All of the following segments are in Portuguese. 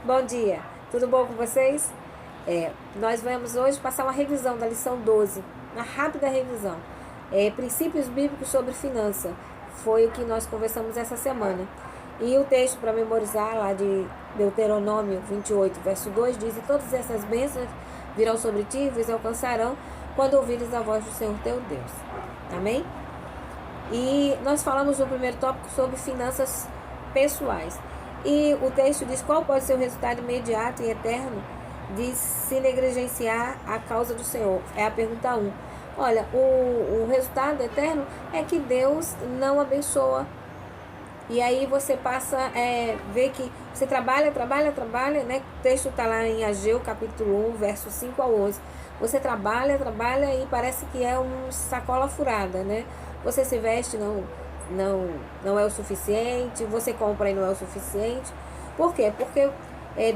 Bom dia, tudo bom com vocês? Nós vamos hoje passar uma revisão da lição 12, uma rápida revisão. Princípios bíblicos sobre finança, foi o que nós conversamos essa semana. E o texto para memorizar lá de Deuteronômio 28, verso 2, diz: "E todas essas bênçãos virão sobre ti e vos alcançarão quando ouvires a voz do Senhor teu Deus." Amém? E nós falamos no primeiro tópico sobre finanças pessoais. E o texto diz: qual pode ser o resultado imediato e eterno de se negligenciar a causa do Senhor? É a pergunta 1. Olha, o resultado eterno é que Deus não abençoa. E aí você passa a ver que você trabalha, né? O texto está lá em Ageu, capítulo 1, verso 5 ao 11. Você trabalha e parece que é um sacola furada, né? Você se veste, não é o suficiente, você compra e não é o suficiente. Por quê? Porque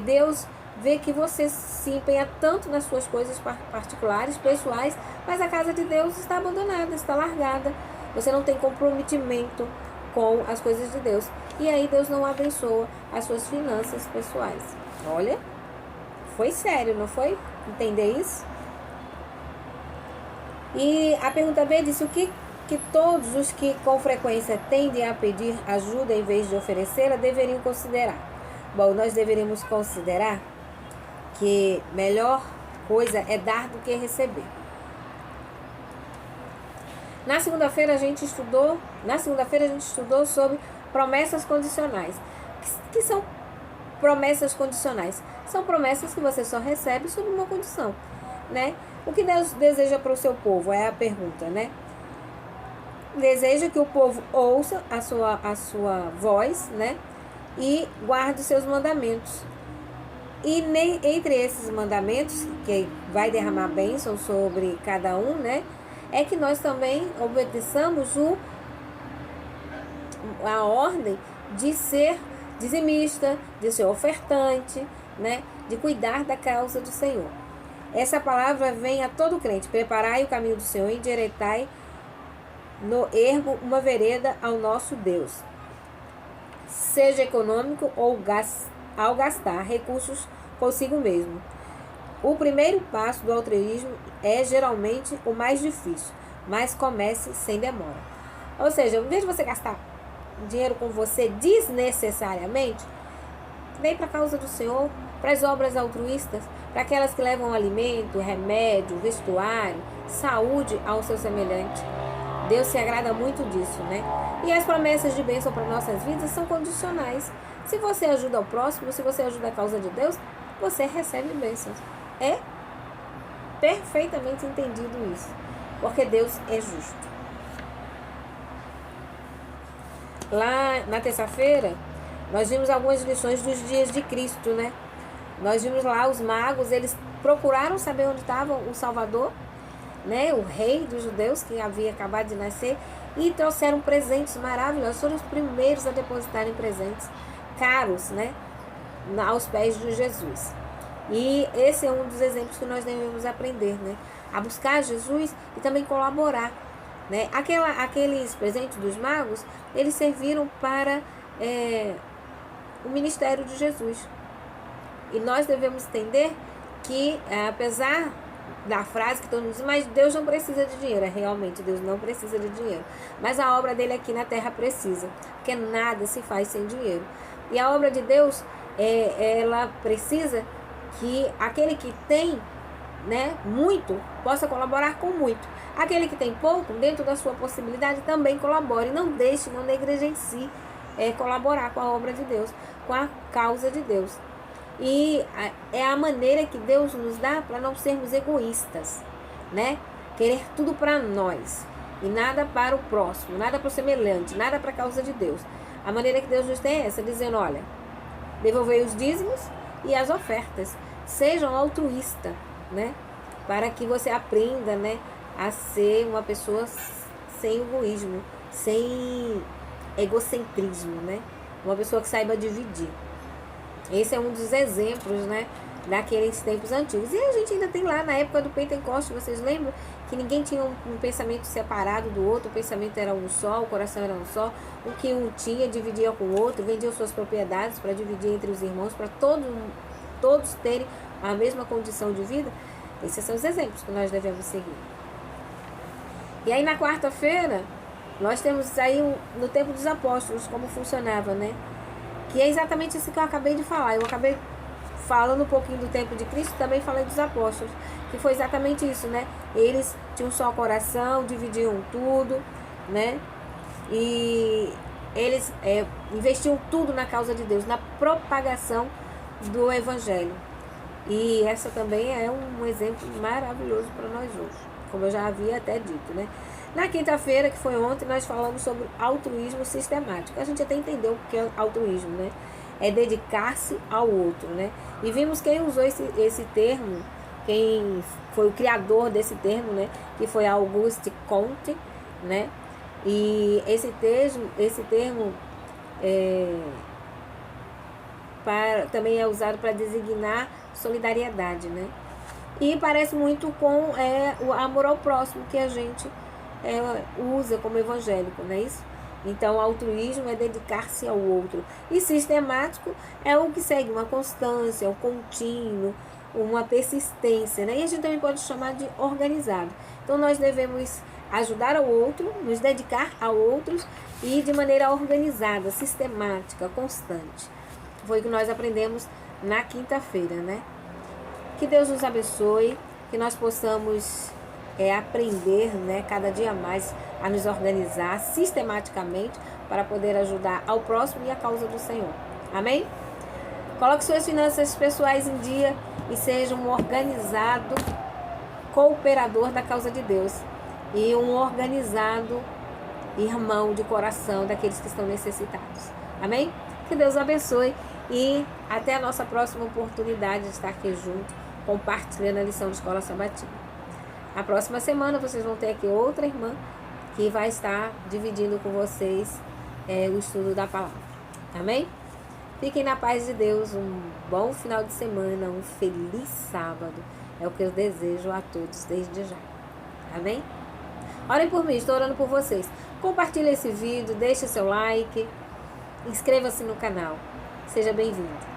Deus vê que você se empenha tanto nas suas coisas particulares, pessoais, mas a casa de Deus está abandonada, está largada. Você não tem comprometimento com as coisas de Deus. E aí Deus não abençoa as suas finanças pessoais. Olha, foi sério, não foi? Entender isso? E a pergunta B disse: o que todos os que com frequência tendem a pedir ajuda em vez de oferecê-la deveriam considerar? Bom, nós deveríamos considerar que melhor coisa é dar do que receber. Na segunda-feira a gente estudou sobre promessas condicionais. O que são promessas condicionais? São promessas que você só recebe sob uma condição, né? O que Deus deseja para o seu povo? É a pergunta, né? Deseja que o povo ouça a sua voz, né? E guarde os seus mandamentos. E entre esses mandamentos, que vai derramar bênção sobre cada um, né? É que nós também obedeçamos a ordem de ser dizimista, de ser ofertante, né? De cuidar da causa do Senhor. Essa palavra vem a todo crente: preparai o caminho do Senhor, endireitai no ermo uma vereda ao nosso Deus. Seja econômico ou ao gastar recursos consigo mesmo. O primeiro passo do altruísmo é geralmente o mais difícil, mas comece sem demora. Ou seja, em vez de você gastar dinheiro com você desnecessariamente, vem para a causa do Senhor, para as obras altruístas, para aquelas que levam alimento, remédio, vestuário, saúde ao seu semelhante. Deus se agrada muito disso, né? E as promessas de bênção para nossas vidas são condicionais. Se você ajuda ao próximo, se você ajuda a causa de Deus, você recebe bênçãos. É perfeitamente entendido isso, porque Deus é justo. Lá na terça-feira, nós vimos algumas lições dos dias de Cristo, né? Nós vimos lá os magos, eles procuraram saber onde estava o Salvador, né? O rei dos judeus, que havia acabado de nascer, e trouxeram presentes maravilhosos. Foram os primeiros a depositarem presentes caros, né? Aos pés de Jesus. E esse é um dos exemplos que nós devemos aprender, né? A buscar Jesus e também colaborar, né? Aqueles presentes dos magos, eles serviram para o ministério de Jesus. E nós devemos entender que, apesar da frase que todo mundo diz, mas Deus não precisa de dinheiro. Realmente, Deus não precisa de dinheiro. Mas a obra dele aqui na terra precisa, porque nada se faz sem dinheiro. E a obra de Deus, ela precisa que aquele que tem, né, muito, possa colaborar com muito. Aquele que tem pouco, dentro da sua possibilidade, também colabore. Não deixe, não negligencie colaborar com a obra de Deus, com a causa de Deus. E é a maneira que Deus nos dá para não sermos egoístas, né? Querer tudo para nós e nada para o próximo, nada para o semelhante, nada para a causa de Deus. A maneira que Deus nos tem é essa, dizendo: olha, devolvei os dízimos e as ofertas. Sejam altruístas, né? Para que você aprenda, né, a ser uma pessoa sem egoísmo, sem egocentrismo, né? Uma pessoa que saiba dividir. Esse é um dos exemplos, né, daqueles tempos antigos. E a gente ainda tem lá na época do Pentecostes, vocês lembram? que ninguém tinha um pensamento separado do outro, o pensamento era um só, o coração era um só, o que um tinha dividia com o outro, vendia suas propriedades para dividir entre os irmãos, para todos terem a mesma condição de vida. Esses são os exemplos que nós devemos seguir. E aí na quarta-feira, nós temos aí no tempo dos apóstolos, como funcionava, né? Que é exatamente isso que eu acabei de falar. Eu acabei falando um pouquinho do tempo de Cristo, também falei dos apóstolos, que foi exatamente isso, né? Eles tinham só coração, dividiam tudo, né? E eles investiam tudo na causa de Deus, na propagação do Evangelho. E essa também é um exemplo maravilhoso para nós hoje, como eu já havia até dito, né? Na quinta-feira, que foi ontem, nós falamos sobre altruísmo sistemático. A gente até entendeu o que é altruísmo, né? É dedicar-se ao outro, né? E vimos quem usou esse termo, quem foi o criador desse termo, né? Que foi Auguste Comte, né? E esse termo também é usado para designar solidariedade, né? E parece muito com o amor ao próximo que a gente usa como evangélico, não é isso? Então, altruísmo é dedicar-se ao outro. E sistemático é o que segue uma constância, um contínuo, uma persistência, né? E a gente também pode chamar de organizado. Então, nós devemos ajudar ao outro, nos dedicar a outros e de maneira organizada, sistemática, constante. Foi o que nós aprendemos na quinta-feira, né? Que Deus nos abençoe, que nós possamos aprender, né, cada dia mais a nos organizar sistematicamente para poder ajudar ao próximo e à causa do Senhor. Amém? Coloque suas finanças pessoais em dia e seja um organizado cooperador da causa de Deus e um organizado irmão de coração daqueles que estão necessitados. Amém? Que Deus abençoe e até a nossa próxima oportunidade de estar aqui junto, compartilhando a lição de Escola Sabatina. Na próxima semana vocês vão ter aqui outra irmã que vai estar dividindo com vocês o estudo da palavra. Amém? Fiquem na paz de Deus, um bom final de semana, um feliz sábado. É o que eu desejo a todos desde já. Amém? Orem por mim, estou orando por vocês. Compartilhe esse vídeo, deixe seu like, inscreva-se no canal. Seja bem-vindo.